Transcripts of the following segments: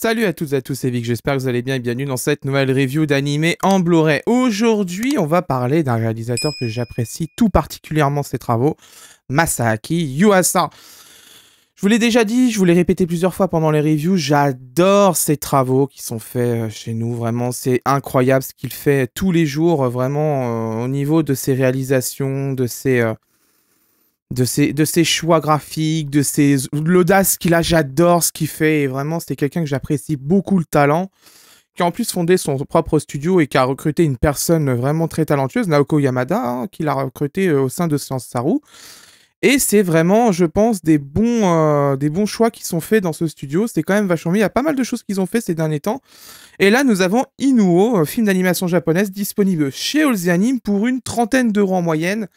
Salut à toutes et à tous, c'est Vic, j'espère que vous allez bien et bienvenue dans cette nouvelle review d'animé en Blu-ray. Aujourd'hui, on va parler d'un réalisateur que j'apprécie tout particulièrement ses travaux, Masaaki Yuasa. Je vous l'ai déjà dit, je vous l'ai répété plusieurs fois pendant les reviews, j'adore ses travaux qui sont faits chez nous, vraiment c'est incroyable ce qu'il fait tous les jours, vraiment au niveau de ses réalisations, de ses choix graphiques, l'audace qu'il a, j'adore ce qu'il fait, et vraiment c'est quelqu'un que j'apprécie beaucoup le talent, qui a en plus fondé son propre studio et qui a recruté une personne vraiment très talentueuse, Naoko Yamada, hein, qu'il a recruté au sein de Science Saru. Et c'est vraiment, je pense, des bons choix qui sont faits dans ce studio. C'est quand même vachement bien. Il y a pas mal de choses qu'ils ont fait ces derniers temps. Et là, nous avons Inuo, un film d'animation japonaise disponible chez All the Anime pour une trentaine d'euros en moyenne.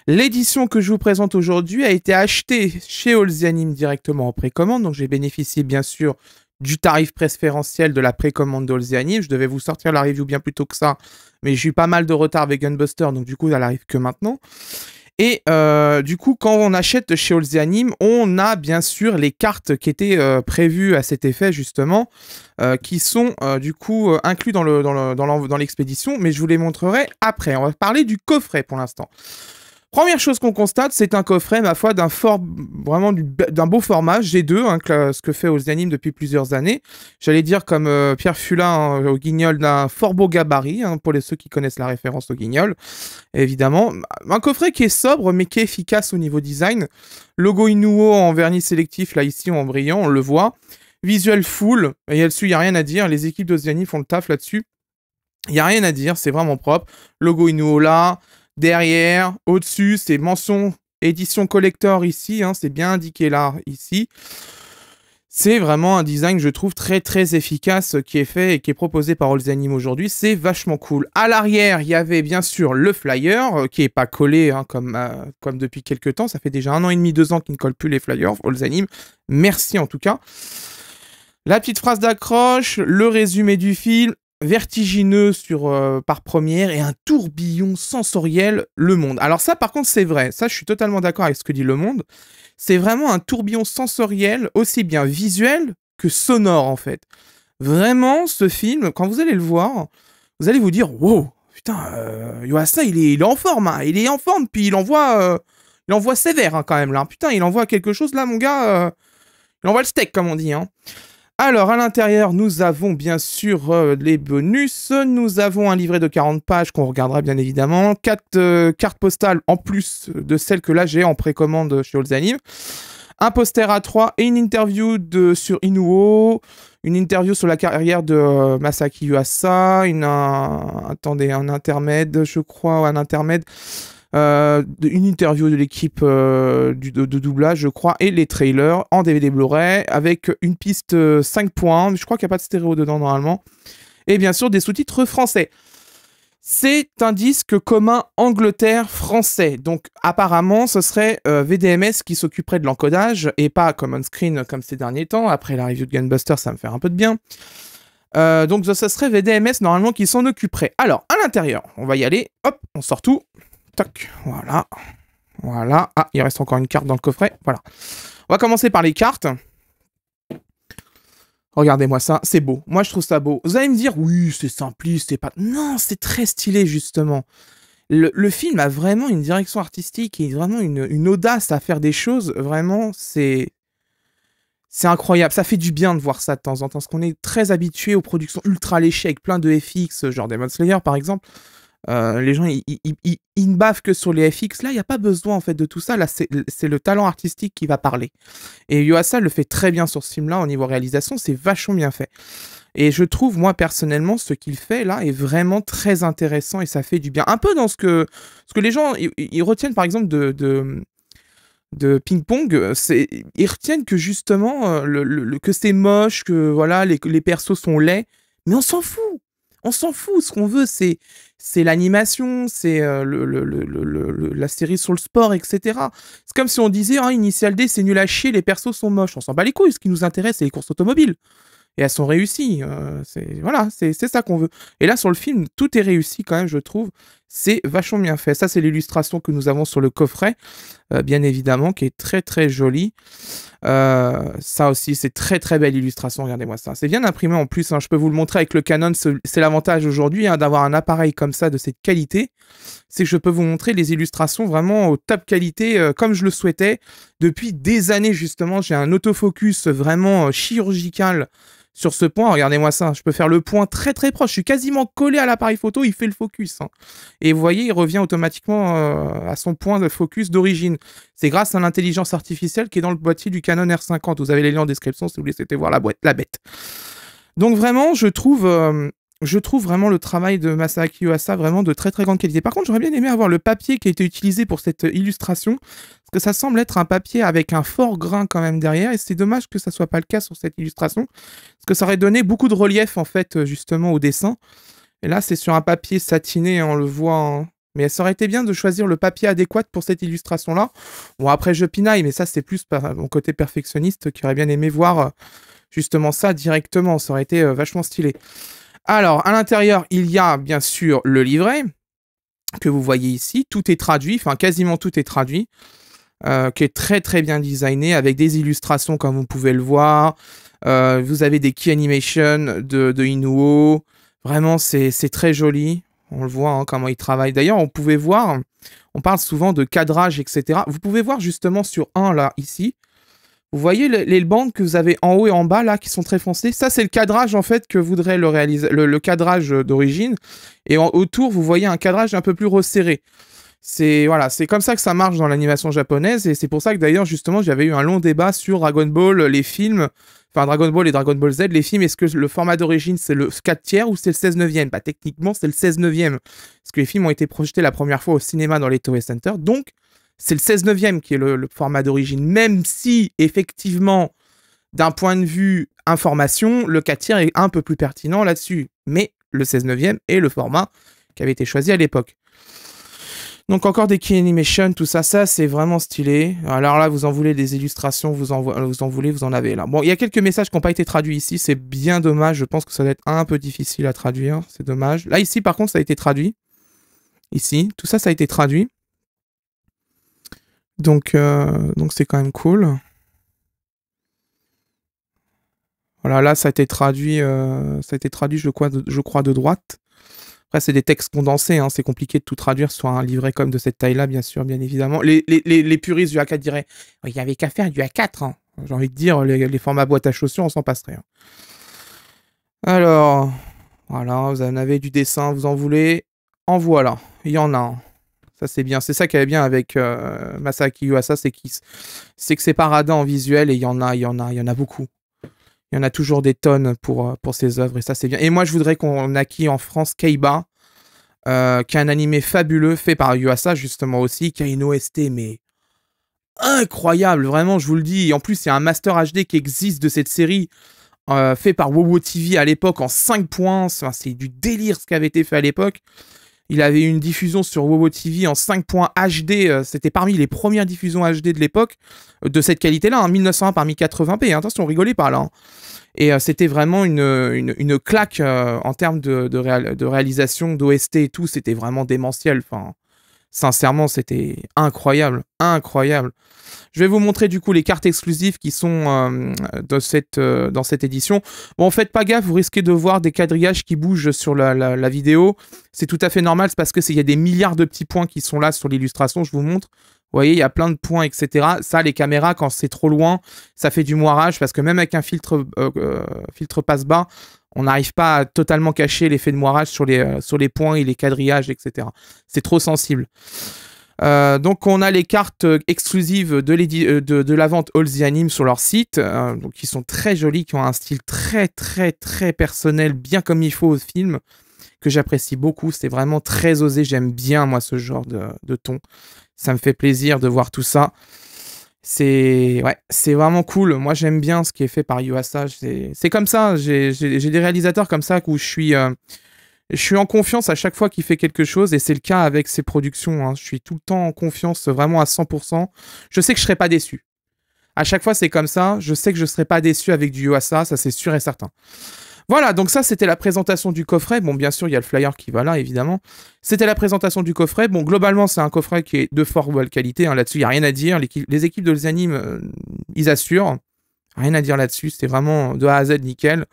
L'édition que je vous présente aujourd'hui a été achetée chez All the Anime directement en précommande. Donc j'ai bénéficié bien sûr du tarif préférentiel de la précommande d'All the Anime. Je devais vous sortir la review bien plus tôt que ça. Mais j'ai eu pas mal de retard avec Gunbuster. Donc du coup, elle arrive que maintenant. Et du coup, quand on achète chez All the Anime, on a bien sûr les cartes qui étaient prévues à cet effet, justement, qui sont du coup inclus dans l'expédition, mais je vous les montrerai après. On va parler du coffret pour l'instant. Première chose qu'on constate, c'est un coffret, ma foi, d'un beau format, G2, hein, ce que fait All the Anime depuis plusieurs années. J'allais dire comme Pierre Fulin hein, au Guignol, d'un fort beau gabarit, hein, pour ceux qui connaissent la référence au Guignol, évidemment. Un coffret qui est sobre, mais qui est efficace au niveau design. Logo Inuo en vernis sélectif, là, ici, en brillant, on le voit. Visuel full, et là-dessus, il n'y a rien à dire. Les équipes d'All the Anime font le taf là-dessus. Il n'y a rien à dire, c'est vraiment propre. Logo Inuo là. Derrière, au-dessus, c'est mention édition collector ici, hein, c'est bien indiqué là, ici. C'est vraiment un design, je trouve, très très efficace qui est fait et qui est proposé par All the Anime aujourd'hui. C'est vachement cool. À l'arrière, il y avait bien sûr le flyer, qui n'est pas collé hein, comme depuis quelques temps. Ça fait déjà 1 an et demi, 2 ans qu'ils ne collent plus les flyers, All the Anime. Merci en tout cas. La petite phrase d'accroche, le résumé du film, vertigineux par première et un tourbillon sensoriel, Le Monde. Alors ça, par contre, c'est vrai. Ça, je suis totalement d'accord avec ce que dit Le Monde. C'est vraiment un tourbillon sensoriel, aussi bien visuel que sonore, en fait. Vraiment, ce film, quand vous allez le voir, vous allez vous dire, wow, putain, Yuasa, il est en forme, hein. Il est en forme, puis il envoie sévère, hein, quand même, là. Putain, il envoie quelque chose, là, mon gars. Il envoie le steak, comme on dit, hein. Alors, à l'intérieur, nous avons bien sûr les bonus. Nous avons un livret de 40 pages qu'on regardera bien évidemment. 4 cartes postales en plus de celles que là j'ai en précommande chez All the Anime. Un poster A3 et une interview sur Inuo. Une interview sur la carrière de Masaaki Yuasa. Un intermède, je crois, un intermède. Une interview de l'équipe de doublage, je crois, et les trailers en DVD Blu-ray avec une piste 5 points. Je crois qu'il n'y a pas de stéréo dedans normalement. Et bien sûr, des sous-titres français. C'est un disque commun Angleterre-français. Donc, apparemment, ce serait VDMS qui s'occuperait de l'encodage et pas comme on-screen comme ces derniers temps. Après la review de Gunbuster, ça me fait un peu de bien. Donc, ce serait VDMS normalement qui s'en occuperait. Alors, à l'intérieur, on va y aller. Hop, on sort tout. Toc, voilà. Voilà. Ah, il reste encore une carte dans le coffret. Voilà. On va commencer par les cartes. Regardez-moi ça, c'est beau. Moi, je trouve ça beau. Vous allez me dire, oui, c'est simpliste, c'est pas... Non, c'est très stylé, justement. Le film a vraiment une direction artistique et vraiment une audace à faire des choses. Vraiment, c'est incroyable. Ça fait du bien de voir ça de temps en temps, parce qu'on est très habitué aux productions ultra léchées avec plein de FX, genre Demon Slayer, par exemple. Les gens, ils ne bavent que sur les FX. Là, il n'y a pas besoin, en fait, de tout ça. Là, c'est le talent artistique qui va parler. Et Yuasa le fait très bien sur ce film-là, au niveau réalisation. C'est vachement bien fait. Et je trouve, moi, personnellement, ce qu'il fait, là, est vraiment très intéressant et ça fait du bien. Un peu dans ce que les gens, ils retiennent, par exemple, de Ping Pong, ils retiennent que, justement, que c'est moche, que, voilà, les persos sont laids. Mais on s'en fout. On s'en fout, ce qu'on veut, c'est l'animation, c'est la série sur le sport, etc. C'est comme si on disait, ah, Initial D, c'est nul à chier, les persos sont moches. On s'en bat les couilles, ce qui nous intéresse, c'est les courses automobiles. Et elles sont réussies. Voilà, c'est ça qu'on veut. Et là, sur le film, tout est réussi quand même, je trouve. C'est vachement bien fait. Ça, c'est l'illustration que nous avons sur le coffret, bien évidemment, qui est très très jolie. Ça aussi, c'est très très belle illustration, regardez-moi ça. C'est bien imprimé en plus, hein. Je peux vous le montrer avec le Canon, c'est l'avantage aujourd'hui, hein, d'avoir un appareil comme ça, de cette qualité. C'est que je peux vous montrer les illustrations vraiment au top qualité, comme je le souhaitais. Depuis des années, justement, j'ai un autofocus vraiment chirurgical sur ce point. Regardez-moi ça, je peux faire le point très très proche. Je suis quasiment collé à l'appareil photo, il fait le focus, hein. Et vous voyez, il revient automatiquement à son point de focus d'origine. C'est grâce à l'intelligence artificielle qui est dans le boîtier du Canon R50. Vous avez les liens en description si vous voulez voir la bête. Donc vraiment, je trouve vraiment le travail de Masaaki Yuasa vraiment de très très grande qualité. Par contre, j'aurais bien aimé avoir le papier qui a été utilisé pour cette illustration, parce que ça semble être un papier avec un fort grain quand même derrière, et c'est dommage que ça soit pas le cas sur cette illustration, parce que ça aurait donné beaucoup de relief en fait justement au dessin. Et là, c'est sur un papier satiné, on le voit, hein. Mais ça aurait été bien de choisir le papier adéquat pour cette illustration-là. Bon, après, je pinaille, mais ça, c'est plus par mon côté perfectionniste qui aurait bien aimé voir justement ça directement. Ça aurait été vachement stylé. Alors, à l'intérieur, il y a bien sûr le livret que vous voyez ici. Tout est traduit, enfin quasiment tout est traduit, qui est très très bien designé avec des illustrations comme vous pouvez le voir. Vous avez des key animations de Inuo. Vraiment, c'est très joli. On le voit, hein, comment il travaille. D'ailleurs, on pouvait voir, on parle souvent de cadrage, etc. Vous pouvez voir justement sur un, là, ici. Vous voyez les bandes que vous avez en haut et en bas, là, qui sont très foncées. Ça, c'est le cadrage, en fait, que voudrait le cadrage d'origine. Et autour, vous voyez un cadrage un peu plus resserré. Voilà, c'est comme ça que ça marche dans l'animation japonaise. Et c'est pour ça que, d'ailleurs, justement, j'avais eu un long débat sur Dragon Ball, les films. Enfin, Dragon Ball et Dragon Ball Z, les films, est-ce que le format d'origine, c'est le 4/3 ou c'est le 16/9? Bah, techniquement, c'est le 16/9. Parce que les films ont été projetés la première fois au cinéma dans les Toei Center. Donc, c'est le 16/9 qui est le format d'origine. Même si, effectivement, d'un point de vue information, le 4/3 est un peu plus pertinent là-dessus. Mais le 16/9 est le format qui avait été choisi à l'époque. Donc encore des key animation, tout ça, c'est vraiment stylé. Alors là, vous en voulez des illustrations, vous en voulez, vous en avez là. Bon, il y a quelques messages qui n'ont pas été traduits ici, c'est bien dommage, je pense que ça va être un peu difficile à traduire, c'est dommage. Là, ici, par contre, ça a été traduit. Ici, tout ça, ça a été traduit. Donc c'est quand même cool. Voilà, là, ça a été traduit, je crois, de droite. Après, c'est des textes condensés, hein, c'est compliqué de tout traduire sur un livret comme de cette taille-là, bien sûr, bien évidemment. Les puristes du A4 diraient « Il n'y avait qu'à faire du A4 hein. ». J'ai envie de dire, les formats boîte à chaussures, on s'en passerait. Hein. Alors, voilà, vous en avez du dessin, vous en voulez. En voilà, il y en a un. Ça, c'est bien. C'est ça qui est bien avec Masaaki Yuasa, c'est que c'est pas radin en visuel et il y en a beaucoup. Il y en a toujours des tonnes pour ses œuvres et ça c'est bien. Et moi je voudrais qu'on acquis en France Keiba, qui est un animé fabuleux fait par Yuasa justement aussi, qui a une OST mais incroyable, vraiment je vous le dis. Et en plus il y a un Master HD qui existe de cette série, fait par WoWo TV à l'époque en 5 points. Enfin, c'est du délire ce qui avait été fait à l'époque. Il avait une diffusion sur WoWo TV en 5 points HD, c'était parmi les premières diffusions HD de l'époque, de cette qualité-là, hein, 1901 par 1080p, hein, attention, rigolez pas là. Hein. Et c'était vraiment une claque en termes de réalisation, d'OST et tout, c'était vraiment démentiel, enfin, sincèrement, c'était incroyable, incroyable. Je vais vous montrer du coup les cartes exclusives qui sont dans cette édition. Bon, faites pas gaffe, vous risquez de voir des quadrillages qui bougent sur la vidéo. C'est tout à fait normal, c'est parce qu'il y a des milliards de petits points qui sont là sur l'illustration, je vous montre. Vous voyez, il y a plein de points, etc. Ça, les caméras, quand c'est trop loin, ça fait du moirage, parce que même avec un filtre passe-bas, on n'arrive pas à totalement cacher l'effet de moirage sur les points et les quadrillages, etc. C'est trop sensible. Donc on a les cartes exclusives de la vente All the Anime sur leur site, donc qui sont très jolies, qui ont un style très très très personnel, bien comme il faut au film, que j'apprécie beaucoup. C'est vraiment très osé, j'aime bien moi ce genre de ton. Ça me fait plaisir de voir tout ça. C'est vraiment cool. Moi j'aime bien ce qui est fait par Yuasa. C'est comme ça, j'ai des réalisateurs comme ça où je suis en confiance à chaque fois qu'il fait quelque chose, et c'est le cas avec ses productions. Hein. Je suis tout le temps en confiance, vraiment à 100%. Je sais que je ne serai pas déçu. À chaque fois, c'est comme ça. Je sais que je ne serai pas déçu avec du Yuasa, ça c'est sûr et certain. Voilà, donc ça, c'était la présentation du coffret. Bon, bien sûr, il y a le flyer qui va là, évidemment. C'était la présentation du coffret. Bon, globalement, c'est un coffret qui est de fort bonne qualité. Hein. Là-dessus, il n'y a rien à dire. Les équipes de Zanim, ils assurent. Rien à dire là-dessus. C'est vraiment de A à Z nickel.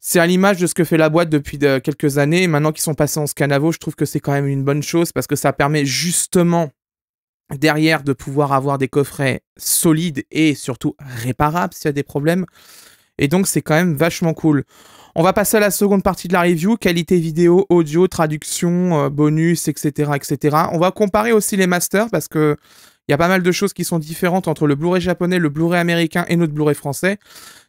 C'est à l'image de ce que fait la boîte depuis quelques années. Maintenant qu'ils sont passés en scanavo, je trouve que c'est quand même une bonne chose parce que ça permet justement derrière de pouvoir avoir des coffrets solides et surtout réparables s'il y a des problèmes. Et donc, c'est quand même vachement cool. On va passer à la seconde partie de la review. Qualité vidéo, audio, traduction, bonus, etc., etc. On va comparer aussi les masters parce que il y a pas mal de choses qui sont différentes entre le Blu-ray japonais, le Blu-ray américain et notre Blu-ray français.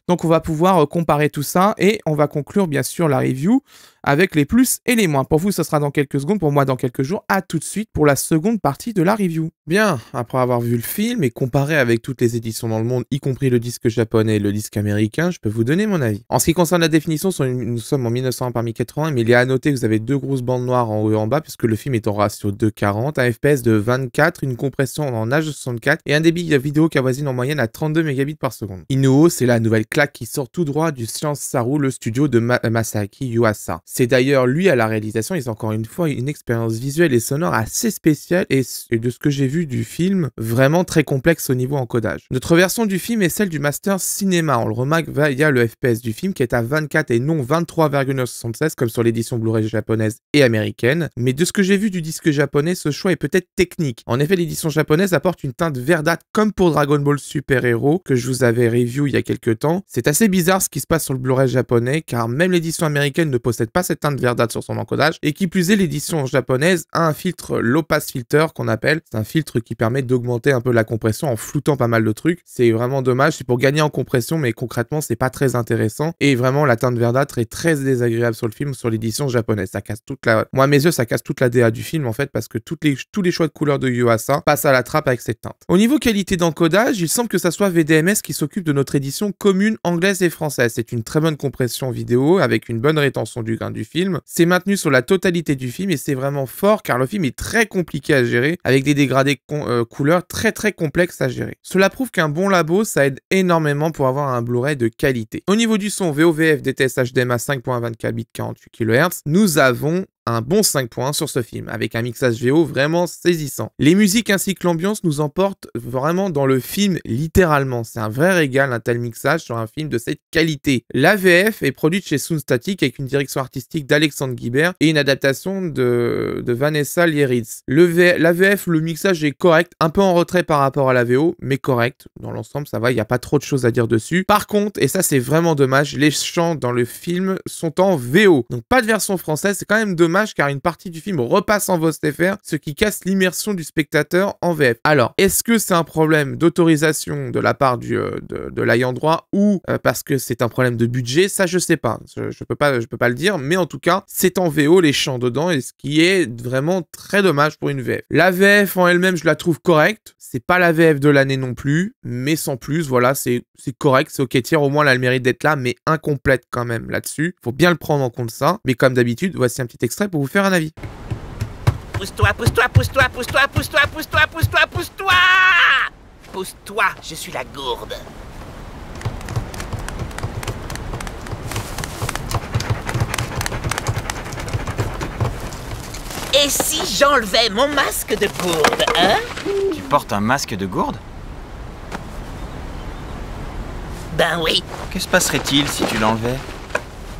Donc, on va pouvoir comparer tout ça et on va conclure, bien sûr, la review avec les plus et les moins. Pour vous, ce sera dans quelques secondes. Pour moi, dans quelques jours. À tout de suite pour la seconde partie de la review. Bien, après avoir vu le film et comparé avec toutes les éditions dans le monde, y compris le disque japonais et le disque américain, je peux vous donner mon avis. En ce qui concerne la définition, nous sommes en 1901 par 1080, mais il est à noter que vous avez deux grosses bandes noires en haut et en bas, puisque le film est en ratio 2:40, un FPS de 24, une compression en H264 et un débit vidéo qui avoisine en moyenne à 32 mégabits par seconde. Inuo, c'est la nouvelle claque qui sort tout droit du Science Saru, le studio de Masaaki Yuasa. C'est d'ailleurs lui à la réalisation, et encore une fois une expérience visuelle et sonore assez spéciale et de ce que j'ai vu du film, vraiment très complexe au niveau encodage. Notre version du film est celle du Master Cinéma, on le remarque via le FPS du film qui est à 24 et non 23,976 comme sur l'édition Blu-ray japonaise et américaine, mais de ce que j'ai vu du disque japonais, ce choix est peut-être technique. En effet, l'édition japonaise apporte une teinte verdâtre comme pour Dragon Ball Super Hero que je vous avais review il y a quelques temps. C'est assez bizarre ce qui se passe sur le Blu-ray japonais car même l'édition américaine ne possède pas cette teinte verdâtre sur son encodage et qui plus est l'édition japonaise a un filtre low pass filter qu'on appelle, c'est un filtre qui permet d'augmenter un peu la compression en floutant pas mal de trucs. C'est vraiment dommage, c'est pour gagner en compression mais concrètement c'est pas très intéressant et vraiment la teinte verdâtre est très désagréable sur le film, sur l'édition japonaise. Ça casse moi à mes yeux ça casse toute la DA du film en fait parce que tous les choix de couleurs de Yuasa passent à la trappe avec cette teinte. Au niveau qualité d'encodage, il semble que ça soit VDMS qui s'occupe de notre édition commune anglaise et française. C'est une très bonne compression vidéo avec une bonne rétention du grain du film. C'est maintenu sur la totalité du film et c'est vraiment fort car le film est très compliqué à gérer avec des dégradés couleurs très complexes à gérer. Cela prouve qu'un bon labo ça aide énormément pour avoir un Blu-ray de qualité. Au niveau du son, VOVF DTS HDMI 5.24 bits 48 kHz, nous avons un bon 5 points sur ce film, avec un mixage VO vraiment saisissant. Les musiques ainsi que l'ambiance nous emportent vraiment dans le film, littéralement. C'est un vrai régal, un tel mixage sur un film de cette qualité. La VF est produite chez Sound Static avec une direction artistique d'Alexandre Guibert et une adaptation de Vanessa Lieritz. La VF, le mixage est correct, un peu en retrait par rapport à la VO, mais correct. Dans l'ensemble, ça va, il n'y a pas trop de choses à dire dessus. Par contre, et ça c'est vraiment dommage, les chants dans le film sont en VO. Donc pas de version française, c'est quand même dommage car une partie du film repasse en VOST-FR, ce qui casse l'immersion du spectateur en VF. Alors, est-ce que c'est un problème d'autorisation de la part de l'ayant droit ou parce que c'est un problème de budget? Ça, je sais pas. Je peux pas le dire, mais en tout cas, c'est en VO les chants dedans et ce qui est vraiment très dommage pour une VF. La VF en elle-même, je la trouve correcte. C'est pas la VF de l'année non plus, mais sans plus, voilà, c'est correct, c'est ok. Tiens, au moins, elle a le mérite d'être là, mais incomplète quand même là-dessus. Faut bien le prendre en compte ça. Mais comme d'habitude, voici un petit extrait pour vous faire un avis. Pousse-toi, pousse-toi, pousse-toi, pousse-toi, pousse-toi, pousse-toi, pousse-toi, pousse-toi! Pousse-toi, je suis la gourde. Et si j'enlevais mon masque de gourde, hein? Tu portes un masque de gourde? Ben oui. Que se passerait-il si tu l'enlevais?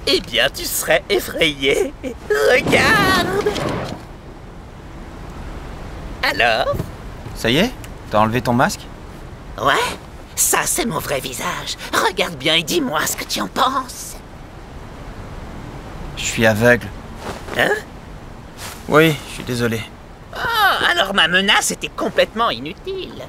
Eh bien, tu serais effrayé. Regarde! Alors? Ça y est? T'as enlevé ton masque? Ouais, ça c'est mon vrai visage. Regarde bien et dis-moi ce que tu en penses. Je suis aveugle. Hein? Oui, je suis désolé. Oh, alors ma menace était complètement inutile.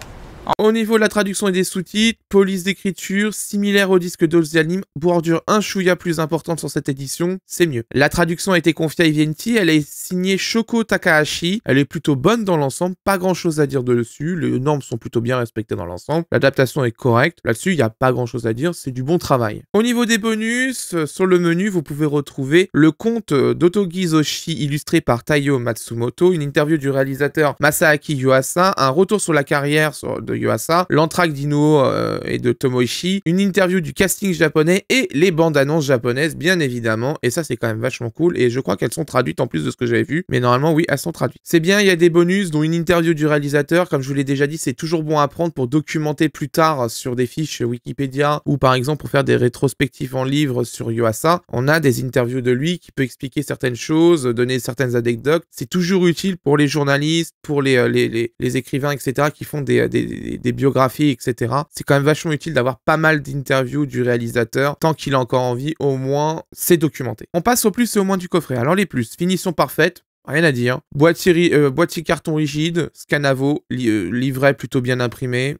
Au niveau de la traduction et des sous-titres, police d'écriture, similaire au disque d'Olzianim, bordure un chouïa plus importante sur cette édition, c'est mieux. La traduction a été confiée à Evienti, elle est signée Shoko Takahashi, elle est plutôt bonne dans l'ensemble, pas grand chose à dire dessus, les normes sont plutôt bien respectées dans l'ensemble, l'adaptation est correcte, là-dessus il n'y a pas grand chose à dire, c'est du bon travail. Au niveau des bonus, sur le menu vous pouvez retrouver le conte d'Otogizoshi illustré par Taiyo Matsumoto, une interview du réalisateur Masaaki Yuasa, un retour sur la carrière de Yuasa, l'entraque d'Ino et de Tomoichi, une interview du casting japonais et les bandes annonces japonaises, bien évidemment. Et ça, c'est quand même vachement cool. Et je crois qu'elles sont traduites en plus de ce que j'avais vu. Mais normalement, oui, elles sont traduites. C'est bien, il y a des bonus, dont une interview du réalisateur. Comme je vous l'ai déjà dit, c'est toujours bon à prendre pour documenter plus tard sur des fiches Wikipédia ou par exemple pour faire des rétrospectives en livre sur Yuasa. On a des interviews de lui qui peut expliquer certaines choses, donner certaines anecdotes. C'est toujours utile pour les journalistes, pour les écrivains, etc. qui font des biographies, etc. C'est quand même vachement utile d'avoir pas mal d'interviews du réalisateur. Tant qu'il a encore envie, au moins, c'est documenté. On passe au plus et au moins du coffret. Alors les plus, finition parfaite. Rien à dire. Boîtier carton rigide, Scanavo, livret plutôt bien imprimé.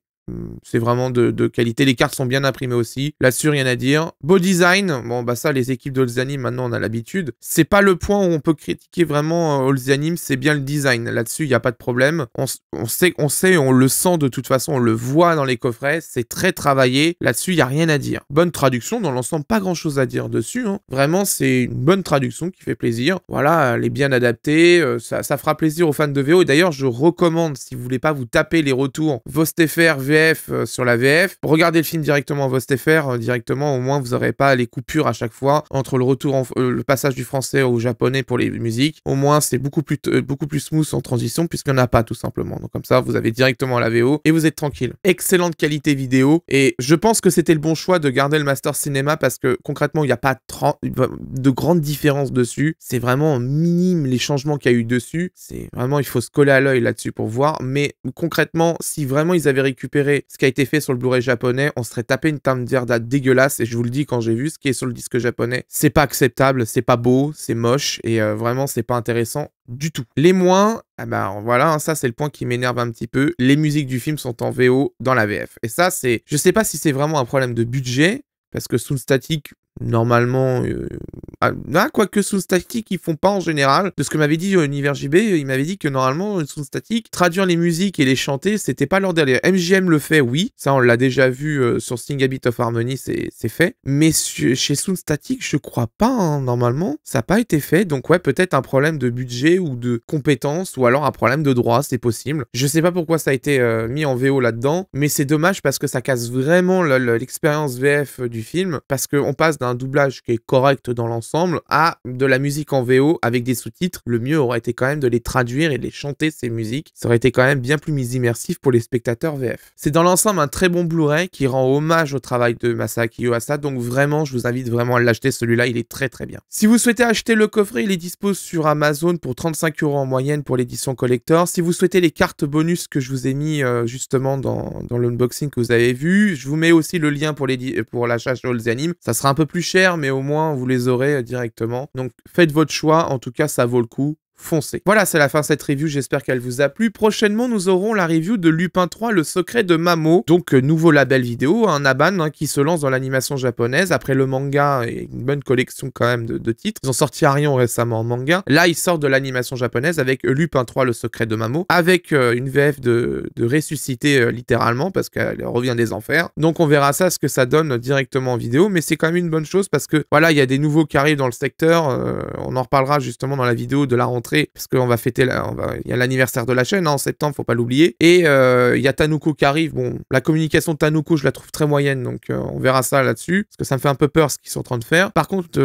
C'est vraiment de qualité. Les cartes sont bien imprimées aussi. Là-dessus, rien à dire. Beau design. Bon, bah ça, les équipes d'Holzanim, maintenant, on a l'habitude. C'est pas le point où on peut critiquer vraiment Holzanim, c'est bien le design. Là-dessus, il n'y a pas de problème. On sait, on le sent de toute façon, on le voit dans les coffrets. C'est très travaillé. Là-dessus, il n'y a rien à dire. Bonne traduction. Dans l'ensemble, pas grand-chose à dire dessus. Hein. Vraiment, c'est une bonne traduction qui fait plaisir. Voilà, elle est bien adaptée. Ça fera plaisir aux fans de VO. Et d'ailleurs, je recommande, si vous voulez pas vous taper les retours VostFR, sur la VF. Regardez le film directement en VostFR, directement, au moins vous n'aurez pas les coupures à chaque fois entre le retour, le passage du français au japonais pour les musiques. Au moins c'est beaucoup plus smooth en transition puisqu'il n'y en a pas tout simplement. Donc comme ça vous avez directement la VO et vous êtes tranquille. Excellente qualité vidéo et je pense que c'était le bon choix de garder le Master Cinema parce que concrètement il n'y a pas de grandes différences dessus. C'est vraiment minime les changements qu'il y a eu dessus. C'est vraiment, il faut se coller à l'œil là-dessus pour voir. Mais concrètement, si vraiment ils avaient récupéré ce qui a été fait sur le Blu-ray japonais, on serait tapé une time d'Erda dégueulasse et je vous le dis quand j'ai vu ce qui est sur le disque japonais, c'est pas acceptable, c'est pas beau, c'est moche et vraiment c'est pas intéressant du tout. Les moins, ah bah voilà, hein, ça c'est le point qui m'énerve un petit peu, les musiques du film sont en VO dans la VF. Et ça c'est, je sais pas si c'est vraiment un problème de budget, parce que Sound Static, normalement, quoique Sound Static, ils font pas en général. De ce que m'avait dit Univers JB, il m'avait dit que normalement, Sound Static, traduire les musiques et les chanter, c'était pas leur délire. MGM le fait, oui, ça on l'a déjà vu sur Sing a Bit of Harmony, c'est fait. Mais chez Sound Static, je crois pas, hein, normalement, ça n'a pas été fait. Donc ouais, peut-être un problème de budget ou de compétences, ou alors un problème de droit, c'est possible. Je sais pas pourquoi ça a été mis en VO là-dedans, mais c'est dommage parce que ça casse vraiment l'expérience VF du film, parce qu'on passe d'un doublage qui est correct dans l'ensemble à de la musique en VO avec des sous-titres. Le mieux aurait été quand même de les traduire et de les chanter, ces musiques. Ça aurait été quand même bien plus immersif pour les spectateurs VF. C'est dans l'ensemble un très bon Blu-ray qui rend hommage au travail de Masaaki Yuasa, donc vraiment, je vous invite vraiment à l'acheter, celui-là, il est très très bien. Si vous souhaitez acheter le coffret, il est dispo sur Amazon pour 35 € en moyenne pour l'édition collector. Si vous souhaitez les cartes bonus que je vous ai mis justement dans l'unboxing que vous avez vu, je vous mets aussi le lien pour l'achat chez Holzanim. Ça sera un peu plus cher, mais au moins vous les aurez directement. Donc faites votre choix, en tout cas ça vaut le coup. Foncez. Voilà, c'est la fin de cette review, j'espère qu'elle vous a plu. Prochainement, nous aurons la review de Lupin 3, le secret de Mamo. Donc, nouveau label vidéo, un Aban qui se lance dans l'animation japonaise. Après le manga et une bonne collection quand même de titres. Ils ont sorti Arion récemment en manga. Là, ils sortent de l'animation japonaise avec Lupin 3, le secret de Mamo. Avec une VF de ressuscité littéralement, parce qu'elle revient des enfers. Donc, on verra ça, ce que ça donne directement en vidéo. Mais c'est quand même une bonne chose parce que, voilà, il y a des nouveaux qui arrivent dans le secteur. On en reparlera justement dans la vidéo de la rentrée. Parce qu'on va fêter, il y a l'anniversaire de la chaîne, hein, en septembre, faut pas l'oublier. Et il y a Tanuko qui arrive. Bon, la communication de Tanuko, je la trouve très moyenne, donc on verra ça là-dessus. Parce que ça me fait un peu peur ce qu'ils sont en train de faire. Par contre,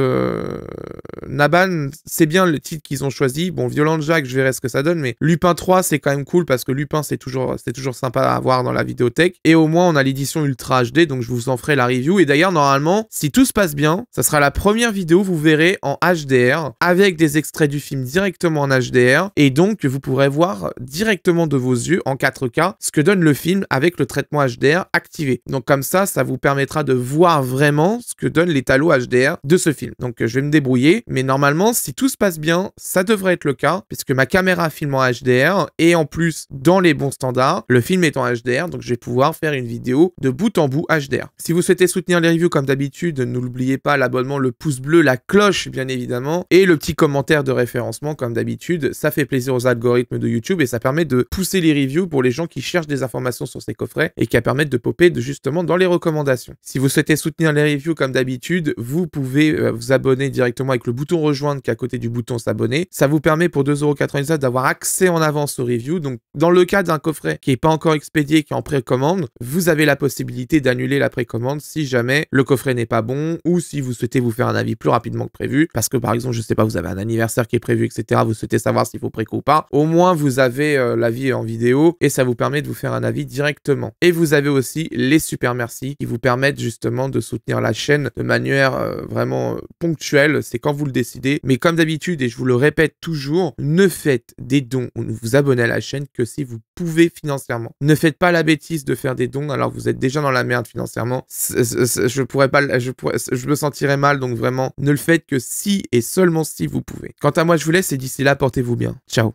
Naban, c'est bien le titre qu'ils ont choisi. Bon, Violent Jack, je verrai ce que ça donne, mais Lupin 3, c'est quand même cool parce que Lupin, c'est toujours sympa à avoir dans la vidéothèque. Et au moins, on a l'édition Ultra HD, donc je vous en ferai la review. Et d'ailleurs, normalement, si tout se passe bien, ça sera la première vidéo, vous verrez, en HDR, avec des extraits du film directement en HDR, et donc vous pourrez voir directement de vos yeux en 4K ce que donne le film avec le traitement HDR activé. Donc comme ça vous permettra de voir vraiment ce que donnent les talos HDR de ce film. Donc je vais me débrouiller, mais normalement si tout se passe bien, ça devrait être le cas, puisque ma caméra filme en HDR, et en plus dans les bons standards, le film est en HDR, donc je vais pouvoir faire une vidéo de bout en bout HDR. Si vous souhaitez soutenir les reviews comme d'habitude, n'oubliez pas l'abonnement, le pouce bleu, la cloche bien évidemment, et le petit commentaire de référencement comme d'habitude. d'habitude, ça fait plaisir aux algorithmes de YouTube et ça permet de pousser les reviews pour les gens qui cherchent des informations sur ces coffrets et qui permettent de popper justement dans les recommandations. Si vous souhaitez soutenir les reviews comme d'habitude, vous pouvez vous abonner directement avec le bouton rejoindre qui est à côté du bouton s'abonner. Ça vous permet pour 2,99 € d'avoir accès en avance aux reviews. Donc dans le cas d'un coffret qui n'est pas encore expédié, qui est en précommande, vous avez la possibilité d'annuler la précommande si jamais le coffret n'est pas bon ou si vous souhaitez vous faire un avis plus rapidement que prévu. Parce que par exemple, je sais pas, vous avez un anniversaire qui est prévu, etc. Vous souhaitez savoir s'il faut préco ou pas. Au moins, vous avez l'avis en vidéo et ça vous permet de vous faire un avis directement. Et vous avez aussi les super merci qui vous permettent justement de soutenir la chaîne de manière vraiment ponctuelle. C'est quand vous le décidez. Mais comme d'habitude, et je vous le répète toujours, ne faites des dons ou ne vous abonnez à la chaîne que si vous pouvez financièrement. Ne faites pas la bêtise de faire des dons alors vous êtes déjà dans la merde financièrement. Je me sentirais mal, donc vraiment, ne le faites que si et seulement si vous pouvez. Quant à moi, je vous laisse et d'ici là, portez-vous bien. Ciao.